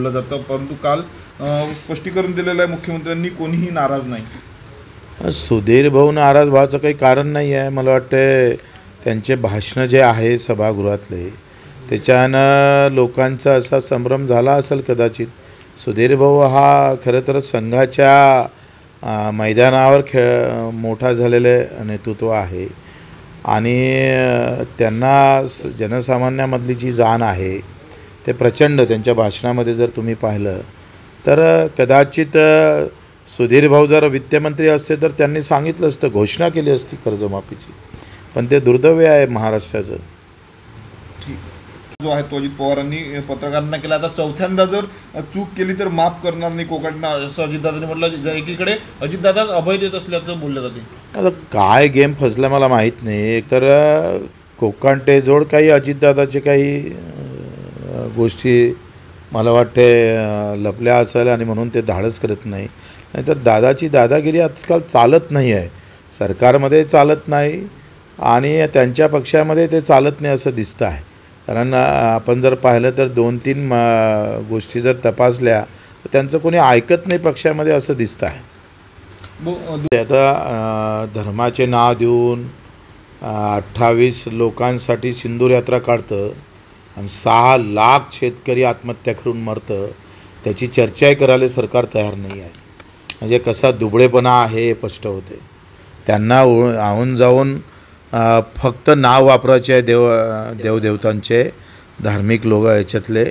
बोललं जातं, परंतु काल स्पष्टीकरण दिलेलं आहे मुख्यमंत्र्यांनी, कोणीही नाराज नाही। सुधीर भाऊ नाराज व्हायचं काही कारण नाही आहे। मला वाटतं त्यांचे भाषण जे आहे सभागृहातले त्याच्यानं लोकांचा असा संभ्रम झाला असेल कदाचित। सुधीर भाऊ हा खरं तर संघाच्या मैदानावर मोठा झालेले नेतृत्व आहे आणि त्यांना जनसामान्यामधली जी जाण आहे ते प्रचंड त्यांच्या भाषणामध्ये जर तुम्ही पाहिलं तर कदाचित सुधीर भाऊ जर वित्तमंत्री असते तर त्यांनी सांगितलं असतं, घोषणा केली असती कर्जमाफीची, पण ते दुर्दैव आहे महाराष्ट्राचं। जो आहे तो अजित पवारांनी पत्रकारांना केला। आता चौथ्यांदा जर चूक केली तर माफ करणार नाही कोकणना, असं अजितदादांनी म्हटलं। एकीकडे अजितदादाच अभय देत असल्याचं बोललं जाते। आता काय गेम फसला मला माहीत नाही। एकतर कोकणटेजोड काही अजितदादाचे काही गोष्टी मला वाटते लपल्या असेल आणि म्हणून ते धाडस करत नाही। नाहीतर दादाची दादागिरी आजकाल चालत नाही आहे, सरकारमध्ये चालत नाही आणि त्यांच्या पक्षामध्ये ते चालत नाही असं दिसतं आहे। कारण आपण जर पाहिलं तर 2-3 गोष्टी जर तपासल्या तर त्यांचं कोणी ऐकत नाही पक्षामध्ये असं दिसतं आहे। आता धर्माचे नाव देऊन 28 लोकांसाठी सिंदूर यात्रा काढतं आणि 6 लाख शेतकरी आत्महत्या करून मरतं, त्याची चर्चाही करायला सरकार तयार नाही आहे। म्हणजे कसा दुबळेपणा आहे हे स्पष्ट होते। त्यांना आहून जाऊन फक्त नाव वापरायचे आहे देवदेवतांचे, धार्मिक याच्यातले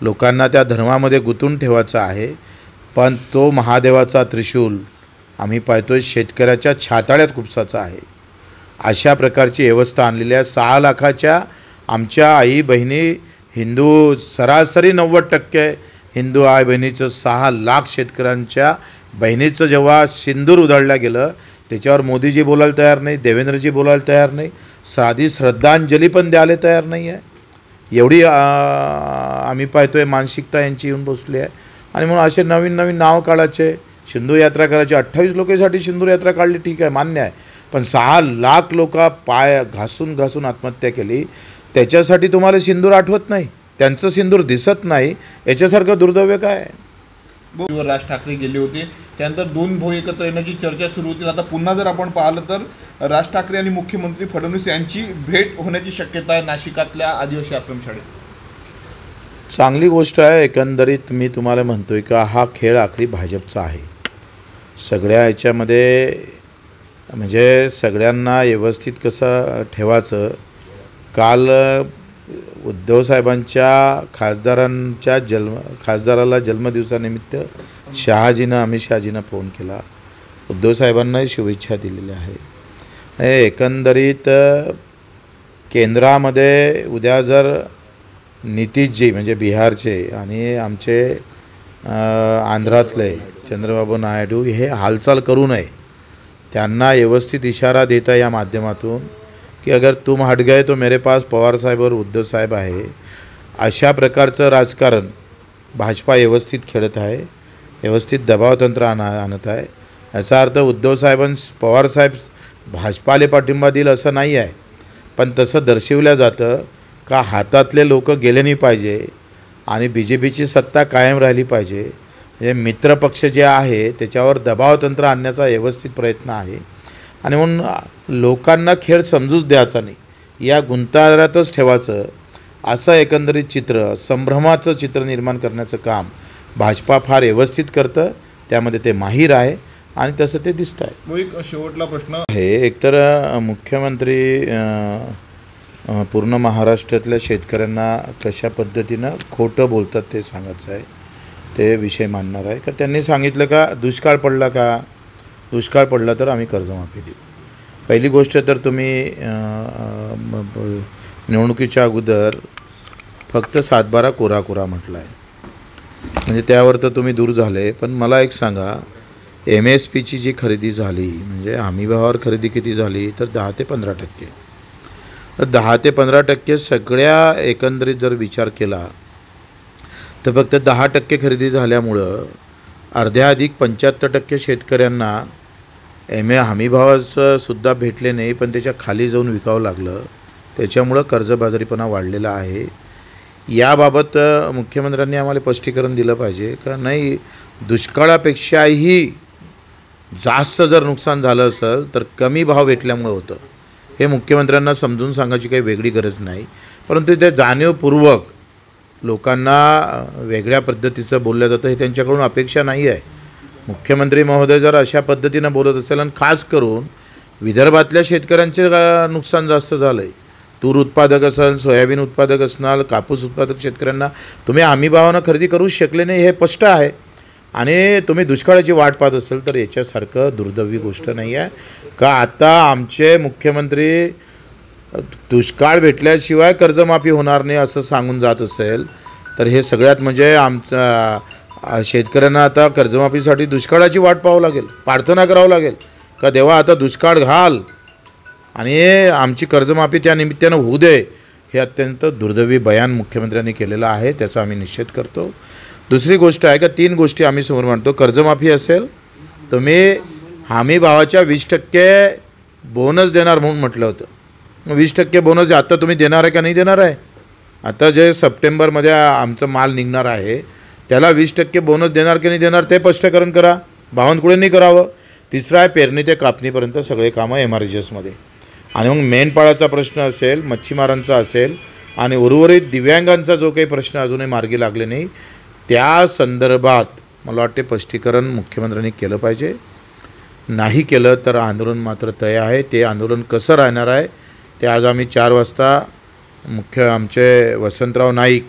लोकांना त्या धर्मामध्ये गुंतून ठेवायचं आहे। पण तो महादेवाचा त्रिशूल आम्ही पाहतोय शेतकऱ्याच्या छाताळ्यात खुपसाचा आहे। अशा प्रकारची व्यवस्था आणलेली आहे। 6 लाखाच्या आमच्या आई बहिणी हिंदू, सरासरी 90% हिंदू आई बहिणीचं 6 लाख शेतकऱ्यांच्या बहिणीचं जेव्हा सिंदूर उधळलं गेलं त्याच्यावर मोदीजी बोलायला तयार नाही, देवेंद्रजी बोलायला तयार नाही, साधी श्रद्धांजली पण द्यायला तयार नाही आहे। एवढी आम्ही पाहतोय मानसिकता यांची येऊन बसली आहे। आणि म्हणून असे नवीन नवीन नाव काढायचे, सिंदूर यात्रा करायची। 28 लोकांसाठी सिंदूर यात्रा काढली, ठीक आहे, मान्य आहे, पण 6 लाख लोक पाय घासून घासून आत्महत्या केली, त्याच्यासाठी तुम्हाला सिंदूर आठवत नाही, त्यांचं सिंदूर दिसत नाही, याच्यासारखं दुर्दैव काय आहे? राज ठाकरे गेले होते, त्यानंतर 2 भाऊ एकत्र येण्याची चर्चा सुरू होती। आता पुन्हा जर आपण पाहिलं तर राज ठाकरे आणि मुख्यमंत्री फडणवीस यांची भेट होण्याची शक्यता आहे नाशिकातल्या आदिवासी आश्रमशाळेत। चांगली गोष्ट आहे। एकंदरीत मी तुम्हाला म्हणतोय का हा खेळ आखरी भाजपचा आहे। सगळ्या याच्यामध्ये म्हणजे सगळ्यांना व्यवस्थित कसं ठेवायचं। काल उद्धव साहेबांच्या खासदाराला जन्मदिवसानिमित्त अमित शहाजीनं फोन केला, उद्धव साहेबांनाही शुभेच्छा दिलेल्या आहे। एकंदरीत केंद्रामध्ये उद्या जर नितीशजी म्हणजे बिहारचे आणि आमचे आंध्रातले चंद्रबाबू नायडू हे हालचाल करू नये, त्यांना व्यवस्थित इशारा देता या माध्यमातून कि अगर तुम हट गए तो मेरे पास पवार साहेब और उद्धव साहेब आहे। अशा प्रकारचं राजकारण भाजपा व्यवस्थित खेळत आहे, व्यवस्थित दबावतंत्र आणत आहे। याचा अर्थ उद्धव साहेबांस पवार साहेब भाजपाले पाठिंबा देईल असं नाही आहे, पण तसं दर्शवलं जातं का हातातले लोक गेले नाही पाहिजे आणि BJPची सत्ता कायम राहिली पाहिजे। म्हणजे मित्रपक्ष जे आहे त्याच्यावर दबावतंत्र आणण्याचा व्यवस्थित प्रयत्न आहे आणि म्हणून लोकांना खेळ समजूच द्यायचा नाही, या गुंतागुंतीतच ठेवायचं असं एकंदरीत चित्र, संभ्रमाचं चित्र निर्माण करण्याचं काम भाजपा फार व्यवस्थित करतं, त्यामध्ये ते माहीर आहे आणि तसं ते दिसतं आहे। एक शेवटला प्रश्न आहे, एकतर मुख्यमंत्री पूर्ण महाराष्ट्रातल्या शेतकऱ्यांना कशा पद्धतीनं खोटं बोलतात ते सांगायचं आहे, ते विषय मांडणार आहे। का त्यांनी सांगितलं का दुष्काळ पडला तर आम्ही कर्जमाफी देऊ। पहिली गोष्ट तर तुम्ही निवडणुकीच्या अगोदर फक्त 7-12 कोरा म्हटलं आहे, म्हणजे त्यावर तर तुम्ही दूर झाले। पण मला एक सांगा, MSPची जी खरेदी झाली म्हणजे हमीभावावर खरेदी किती झाली तर 10 ते 15%। तर 10 ते 15% सगळ्या एकंदरीत जर विचार केला तर फक्त 10% खरेदी झाल्यामुळं अर्ध्या अधिक 75% शेतकऱ्यांना हमीभावाचं सुद्धा भेटले नाही, पण त्याच्या खाली जाऊन विकावं लागलं। त्याच्यामुळं कर्जबाजारीपणा वाढलेला आहे। याबाबत मुख्यमंत्र्यांनी आम्हाला स्पष्टीकरण दिलं पाहिजे का नाही. दुष्काळापेक्षाही जास्त जर नुकसान झालं असेल तर कमी भाव भेटल्यामुळं होतं, हे मुख्यमंत्र्यांना समजून सांगायची काही वेगळी गरज नाही. परंतु ते जाणीवपूर्वक लोकांना वेगळ्या पद्धतीचं बोललं जातं, हे त्यांच्याकडून अपेक्षा नाही आहे. मुख्यमंत्री महोदय जर अशा पद्धतीनं बोलत असेल आणि खास करून विदर्भातल्या शेतकऱ्यांचे नुकसान जास्त झालं आहे. तूर उत्पादक असेल, सोयाबीन उत्पादक असणार, कापूस उत्पादक शेतकऱ्यांना तुम्ही हमी भावानं खरेदी करूच शकले नाही, हे स्पष्ट आहे. आणि तुम्ही दुष्काळाची वाट पाहत असेल तर याच्यासारखं दुर्दैवी गोष्ट नाही आहे का. आता आमचे मुख्यमंत्री दुष्काळ भेटल्याशिवाय कर्जमाफी होणार नाही असं सांगून जात असेल तर हे सगळ्यात म्हणजे आमच्या शेतकऱ्यांना आता कर्जमाफीसाठी दुष्काळाची वाट पाहावं लागेल, प्रार्थना करावं लागेल का देवा आता दुष्काळ घाल आणि आमची कर्जमाफी त्या निमित्तानं होऊ दे. हे अत्यंत दुर्दैवी बयान मुख्यमंत्र्यांनी केलेलं आहे, त्याचा आम्ही निषेध करतो. दुसरी गोष्ट आहे का 3 गोष्टी आम्ही समोर मांडतो. कर्जमाफी असेल तुम्ही हमी भावाच्या 20% बोनस देणार म्हणून म्हटलं होतं. 20% बोनस आता तुम्ही देणार आहे का नाही देणार आहे. आता जे सप्टेंबरमध्ये आमचं माल निघणार आहे त्याला 20% बोनस देणार की नाही देणार ते स्पष्टीकरण करा. बावनकुळेंनी करावं. तिसरं आहे पेरणी ते कापणीपर्यंत सगळे कामं MRGSमध्ये. आणि मग मेंढपाळाचा प्रश्न असेल, मच्छीमारांचा असेल आणि उर्वरित दिव्यांगांचा जो काही प्रश्न अजूनही मार्गी लागले नाही त्या संदर्भात मला वाटते स्पष्टीकरण मुख्यमंत्र्यांनी केलं पाहिजे. नाही केलं तर आंदोलन मात्र तय आहे. ते आंदोलन कसं राहणार आहे ते आज आम्ही 4 वाजता आमचे वसंतराव नाईक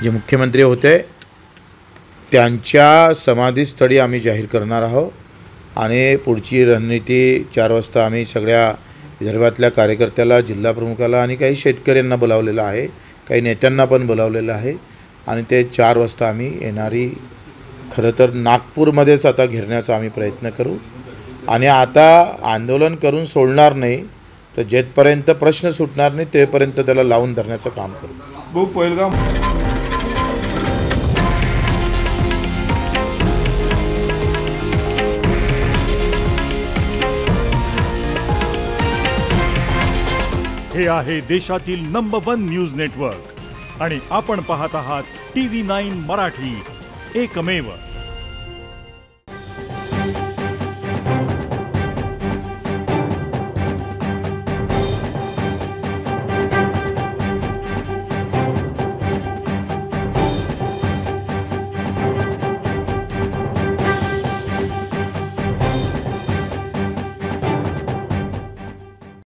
जे मुख्यमंत्री होते त्यांच्या समाधीस्थळी आम्ही जाहीर करणार आहोत. आणि पुढची रणनीती 4 वाजता आम्ही सगळ्या विदर्भातल्या कार्यकर्त्याला, जिल्हाप्रमुखाला आणि काही शेतकऱ्यांना बोलावलेलं आहे, काही नेत्यांना पण बोलावलेलं आहे. आणि ते 4 वाजता आम्ही येणारी खरं तर नागपूरमध्येच आता घेरण्याचा आम्ही प्रयत्न करू. आणि आता आंदोलन करून सोडणार नाही तर जेथपर्यंत प्रश्न सुटणार नाही तेपर्यंत त्याला लावून धरण्याचं काम करू. भाऊ पहिलगाव हे आहे देशातील नंबर 1 न्यूज नेटवर्क आणि आपण पाहत आहात TV9 मराठी, एकमेव.